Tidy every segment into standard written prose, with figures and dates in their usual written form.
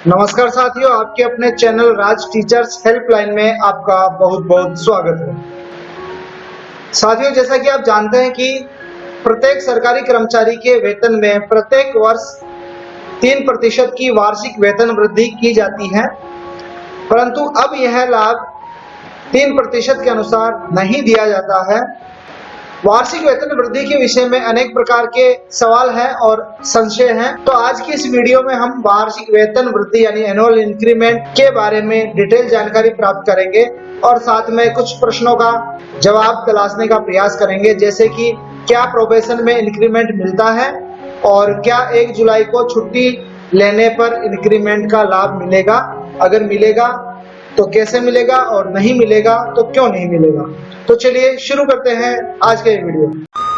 नमस्कार साथियों, आपके अपने चैनल राज टीचर्स हेल्पलाइन में आपका बहुत बहुत स्वागत है। साथियों, जैसा कि आप जानते हैं कि प्रत्येक सरकारी कर्मचारी के वेतन में प्रत्येक वर्ष 3% की वार्षिक वेतन वृद्धि की जाती है, परंतु अब यह लाभ 3% के अनुसार नहीं दिया जाता है। वार्षिक वेतन वृद्धि के विषय में अनेक प्रकार के सवाल हैं और संशय हैं, तो आज की इस वीडियो में हम वार्षिक वेतन वृद्धि यानी एनुअल इंक्रीमेंट के बारे में डिटेल जानकारी प्राप्त करेंगे और साथ में कुछ प्रश्नों का जवाब तलाशने का प्रयास करेंगे, जैसे कि क्या प्रोबेशन में इंक्रीमेंट मिलता है और क्या 1 जुलाई को छुट्टी लेने पर इंक्रीमेंट का लाभ मिलेगा, अगर मिलेगा तो कैसे मिलेगा और नहीं मिलेगा तो क्यों नहीं मिलेगा। तो चलिए शुरू करते हैं आज के वीडियो।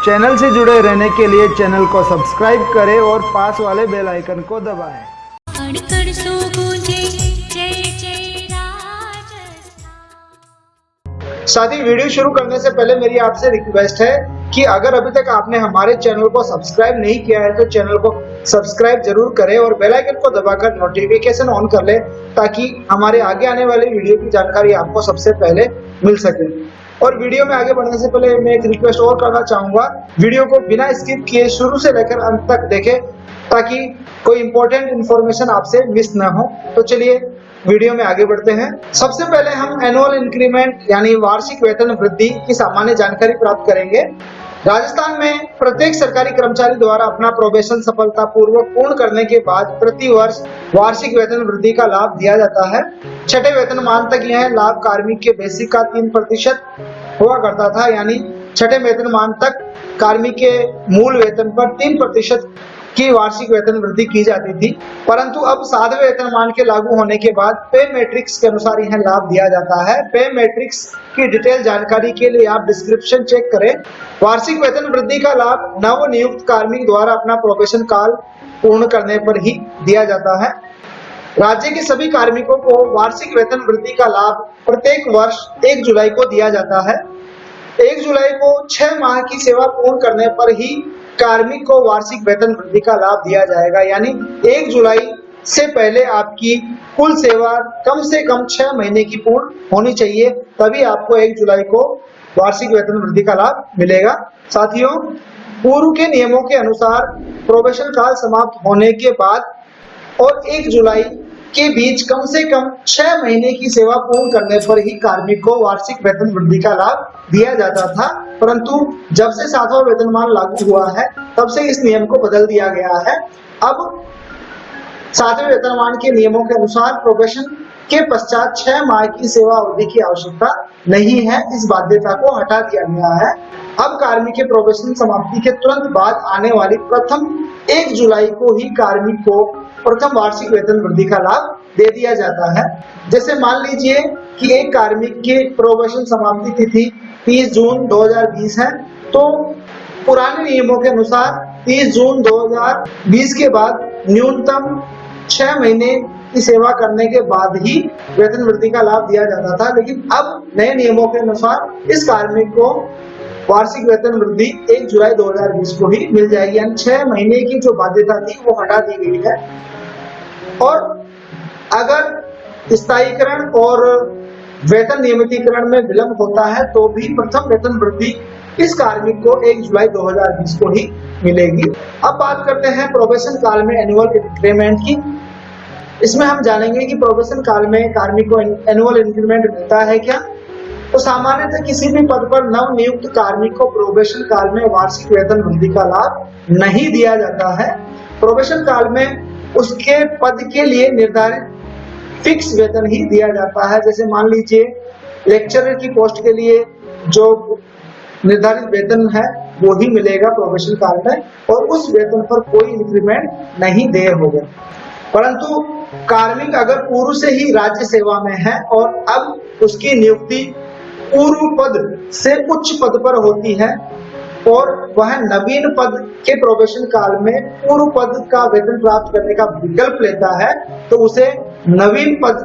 चैनल से जुड़े रहने के लिए चैनल को सब्सक्राइब करें और पास वाले बेल आइकन को दबाएं। साथ ही वीडियो शुरू करने से पहले मेरी आपसे रिक्वेस्ट है कि अगर अभी तक आपने हमारे चैनल को सब्सक्राइब नहीं किया है तो चैनल को सब्सक्राइब जरूर करें और बेल आइकन को दबाकर नोटिफिकेशन ऑन कर ले, ताकि हमारे आगे आने वाली वीडियो की जानकारी आपको सबसे पहले मिल सके। और वीडियो में आगे बढ़ने से पहले मैं एक रिक्वेस्ट और करना चाहूंगा, वीडियो को बिना स्किप किए शुरू से लेकर अंत तक देखें, ताकि कोई इंपॉर्टेंट इंफॉर्मेशन आपसे मिस ना हो। तो चलिए वीडियो में आगे बढ़ते हैं। सबसे पहले हम एनुअल इंक्रीमेंट यानी वार्षिक वेतन वृद्धि की सामान्य जानकारी प्राप्त करेंगे। राजस्थान में प्रत्येक सरकारी कर्मचारी द्वारा अपना प्रोबेशन सफलतापूर्वक पूर्ण करने के बाद प्रति वर्ष वार्षिक वेतन वृद्धि का लाभ दिया जाता है। छठे वेतनमान तक यह लाभ कार्मिक के बेसिक का 3% हुआ करता था, यानी छठे वेतनमान तक कार्मिक के मूल वेतन पर 3% की वार्षिक वेतन वृद्धि की जाती थी, परंतु अब 7वें वेतनमान के लागू होने के बाद पे मैट्रिक्स के अनुसार यह लाभ दिया जाता है। पे मैट्रिक्स की डिटेल जानकारी के लिए आप डिस्क्रिप्शन चेक करें। वार्षिक वेतन वृद्धि का लाभ नव नियुक्त कार्मिक द्वारा अपना प्रोबेशन काल पूर्ण करने पर ही दिया जाता है। राज्य के सभी कार्मिकों को वार्षिक वेतन वृद्धि का लाभ प्रत्येक वर्ष 1 जुलाई को दिया जाता है। 1 जुलाई को 6 माह की सेवा पूर्ण करने पर ही कार्मिक को वार्षिक वेतन वृद्धि का लाभ दिया जाएगा, यानी 1 जुलाई से पहले आपकी कुल सेवा कम से कम 6 महीने की पूर्ण होनी चाहिए, तभी आपको 1 जुलाई को वार्षिक वेतन वृद्धि का लाभ मिलेगा। साथियों, पूर्व के नियमों के अनुसार प्रोबेशन काल समाप्त होने के बाद और 1 जुलाई के बीच कम से कम 6 महीने की सेवा पूर्ण करने पर ही कार्मिक को वार्षिक वेतन वृद्धि का लाभ दिया जाता था, परंतु जब से 7वां वेतनमान लागू हुआ है तब से इस नियम को बदल दिया गया है। अब 7वें वेतनमान के नियमों के अनुसार प्रोबेशन के पश्चात 6 माह की सेवा अवधि की आवश्यकता नहीं है, इस बाध्यता को हटा दिया गया है। अब कार्मिक के प्रोबेशन समाप्ति के तुरंत बाद आने वाली प्रथम 1 जुलाई को ही कार्मिक को प्रथम वार्षिक वेतन वृद्धि का लाभ दे दिया जाता है। जैसे मान लीजिए कि एक कार्मिक की प्रोबेशन समाप्ति तिथि 30 जून 2020 है, तो पुराने नियमों के अनुसार 30 जून 2020 के बाद न्यूनतम 6 महीने की सेवा करने के बाद ही वेतन वृद्धि का लाभ दिया जाता था, लेकिन अब नए नियमों के अनुसार इस कार्मिक को वार्षिक वेतन वृद्धि 1 जुलाई 2020 को ही मिल जाएगी, यानी 6 महीने की जो बाध्यता थी वो हटा दी गई है। और अगर स्थायीकरण और वेतन नियमितीकरण में विलंब होता है तो भी प्रथम वेतन वृद्धि इस कार्मिक को 1 जुलाई 2020 को ही मिलेगी। अब बात करते हैं प्रोबेशन काल में एनुअल इंक्रीमेंट की। इसमें हम जानेंगे कि प्रोबेशन काल में कार्मिक को एनुअल इंक्रीमेंट मिलता है क्या। तो सामान्यतः किसी भी पद पर नव नियुक्त कार्मिक को प्रोबेशन काल में वार्षिक वेतन वृद्धि का लाभ नहीं दिया जाता है। प्रोबेशन काल में उसके पद के लिए निर्धारित फिक्स वेतन ही दिया जाता है। जैसे मान लीजिए लेक्चरर की पोस्ट के लिए जो निर्धारित वेतन है वो ही मिलेगा प्रोबेशन काल में, और उस वेतन पर कोई इंक्रीमेंट नहीं देय होगा। परंतु कार्मिक अगर पूर्व से ही राज्य सेवा में है और अब उसकी नियुक्ति पूर्व पद से उच्च पद पर होती है और वह नवीन पद के प्रोबेशन काल में पूर्व पद का वेतन प्राप्त करने का विकल्प लेता है, तो उसे नवीन पद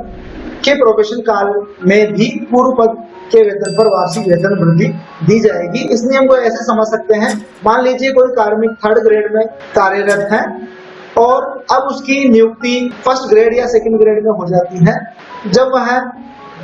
के प्रोबेशन काल में भी पूर्व पद के वेतन पर वार्षिक वेतन वृद्धि दी जाएगी। इस नियम को ऐसे समझ सकते हैं, मान लीजिए कोई कार्मिक 3rd ग्रेड में कार्यरत है और अब उसकी नियुक्ति फर्स्ट ग्रेड या सेकंड ग्रेड में हो जाती है। जब वह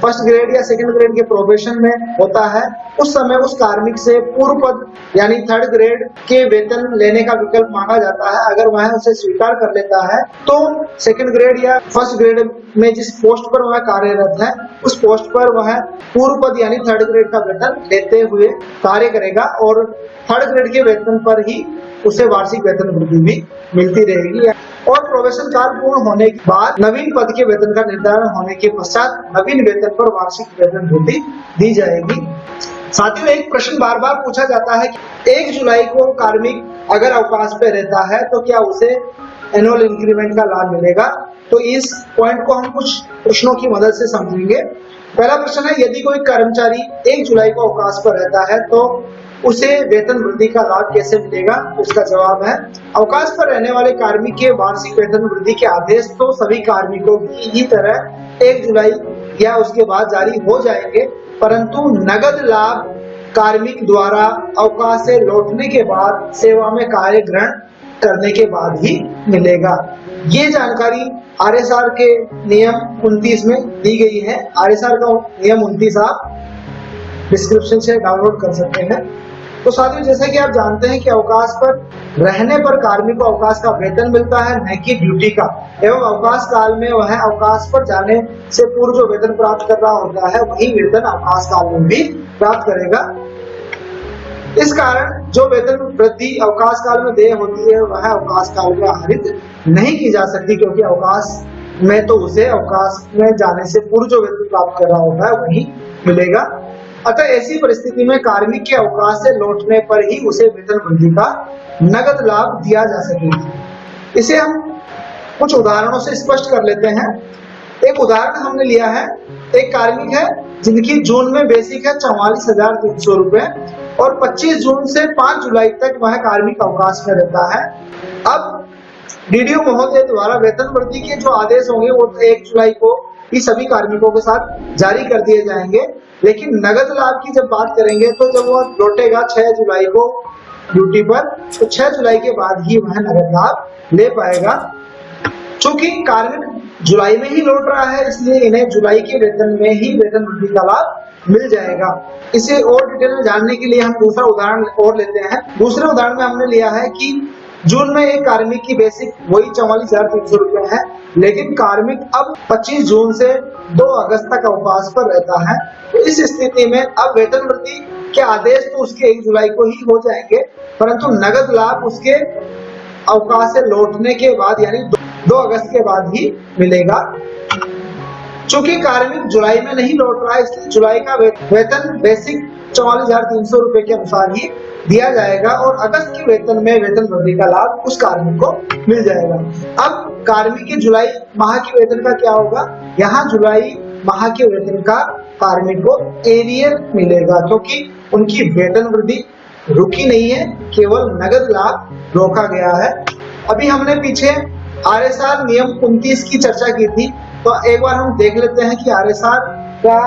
फर्स्ट ग्रेड या सेकंड ग्रेड के प्रोबेशन में होता है उस समय उस कार्मिक से पूर्व पद यानी थर्ड ग्रेड के वेतन लेने का विकल्प मांगा जाता है। अगर वह उसे स्वीकार कर लेता है तो सेकंड ग्रेड या फर्स्ट ग्रेड में जिस पोस्ट पर वह कार्यरत है उस पोस्ट पर वह पूर्व पद यानी थर्ड ग्रेड का वेतन लेते हुए कार्य करेगा और थर्ड ग्रेड के वेतन पर ही उसे वार्षिक वेतन वृद्धि भी मिलती रहेगी। और प्रोबेशन काल पूर्ण होने के बाद नवीन पद के वेतन का निर्धारण होने के पश्चात नवीन वेतन पर वार्षिक वेतन वृद्धि दी जाएगी। साथियों, एक प्रश्न बार बार पूछा जाता है कि 1 जुलाई को कार्मिक अगर अवकाश पे रहता है तो क्या उसे एनुअल इंक्रीमेंट का लाभ मिलेगा। तो इस पॉइंट को हम कुछ प्रश्नों की मदद से समझेंगे। पहला प्रश्न है, यदि कोई कर्मचारी 1 जुलाई को अवकाश पर रहता है तो उसे वेतन वृद्धि का लाभ कैसे मिलेगा। उसका जवाब है, अवकाश पर रहने वाले कार्मिक के वार्षिक वेतन वृद्धि के आदेश तो सभी कार्मिकों की ही तरह 1 जुलाई या उसके बाद जारी हो जाएंगे, परंतु नगद लाभ कार्मिक द्वारा अवकाश से लौटने के बाद सेवा में कार्य ग्रहण करने के बाद ही मिलेगा। ये जानकारी आरएसआर के नियम 29 में दी गई है। आरएसआर का नियम 29 आप डिस्क्रिप्शन से डाउनलोड कर सकते हैं। तो साथियों, जैसे कि आप जानते हैं कि अवकाश पर रहने पर कार्मिक को अवकाश का वेतन मिलता है, न कि ड्यूटी का, एवं अवकाश काल में वह अवकाश पर जाने से पूर्व जो वेतन प्राप्त कर रहा होता है वही वेतन अवकाश काल में भी प्राप्त करेगा। इस कारण जो वेतन वृद्धि अवकाश काल में देय होती है वह अवकाश काल में आहरित नहीं की जा सकती, क्योंकि अवकाश में तो उसे अवकाश में जाने से पूर्व जो वेतन प्राप्त कर रहा होता है वही मिलेगा। अतः ऐसी परिस्थिति में कार्मिक के अवकाश से लौटने पर ही उसे वेतन वृद्धि का नगद लाभ दिया जा सकेगा। इसे हम कुछ उदाहरणों से स्पष्ट कर लेते हैं। एक उदाहरण हमने लिया है, एक कार्मिक है जिनकी जून में बेसिक है 44,300 रुपए और 25 जून से 5 जुलाई तक वह कार्मिक अवकाश में रहता है। अब डीडीओ महोदय द्वारा वेतन वृद्धि के जो आदेश होंगे वो 1 जुलाई को ही सभी कार्मिकों के साथ जारी कर दिए जाएंगे, लेकिन नगद लाभ की जब बात करेंगे तो जब वह लौटेगा 6 जुलाई को ड्यूटी पर, तो 6 जुलाई के बाद ही वह नगद लाभ ले पाएगा। चूंकि कार्मिक जुलाई में ही लौट रहा है इसलिए इन्हें जुलाई के वेतन में ही वेतन वृद्धि का लाभ मिल जाएगा। इसे और डिटेल में जानने के लिए हम दूसरा उदाहरण और लेते हैं। दूसरे उदाहरण में हमने लिया है कि जून में एक कार्मिक की बेसिक वही 44,300 रुपए है, लेकिन कार्मिक अब 25 जून से 2 अगस्त तक अवकाश पर रहता है। तो इस स्थिति में अब वेतन वृद्धि के आदेश तो उसके 1 जुलाई को ही हो जाएंगे, परंतु नगद लाभ उसके अवकाश से लौटने के बाद यानी 2 अगस्त के बाद ही मिलेगा। चूंकि कार्मिक जुलाई में नहीं लौट रहा है इसलिए जुलाई का वेतन बेसिक 44,300 रुपए के अनुसार ही दिया जाएगा और अगस्त के वेतन में वेतन वृद्धि का लाभ उस कार्मिक को मिल जाएगा। अब कार्मिक के जुलाई माह के वेतन का क्या होगा। यहाँ जुलाई माह के वेतन का कार्मिक को एरियर मिलेगा, क्योंकि उनकी वेतन वृद्धि रुकी नहीं है, केवल नगद लाभ रोका गया है। अभी हमने पीछे आरएसआर नियम 29 की चर्चा की थी, तो एक बार हम देख लेते हैं कि आरएसआर का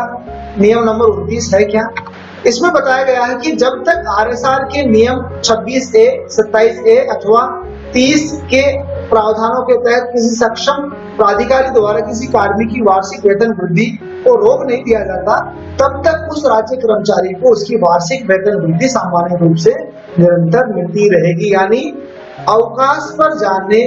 नियम नंबर 29 है क्या। इसमें बताया गया है कि जब तक आरएसआर के नियम 26A, 27A अथवा 30 के प्रावधानों के तहत किसी सक्षम प्राधिकारी द्वारा किसी कार्मिक की वार्षिक वेतन वृद्धि को रोक नहीं दिया जाता, तब तक उस राज्य कर्मचारी को उसकी वार्षिक वेतन वृद्धि सामान्य रूप से निरंतर मिलती रहेगी। यानी अवकाश पर जाने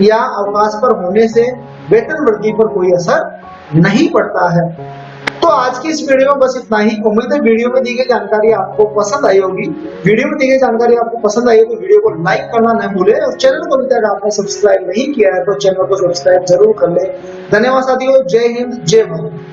या अवकाश पर होने से वेतन वृद्धि पर कोई असर नहीं पड़ता है। तो आज की इस वीडियो में बस इतना ही। उम्मीद है वीडियो में दी गई जानकारी आपको पसंद आई होगी। वीडियो में दी गई जानकारी आपको पसंद आई है तो वीडियो को लाइक करना न भूले और चैनल को अभी तक आपने सब्सक्राइब नहीं किया है तो चैनल को सब्सक्राइब जरूर कर ले। धन्यवाद साथियों, जय हिंद, जय भारत।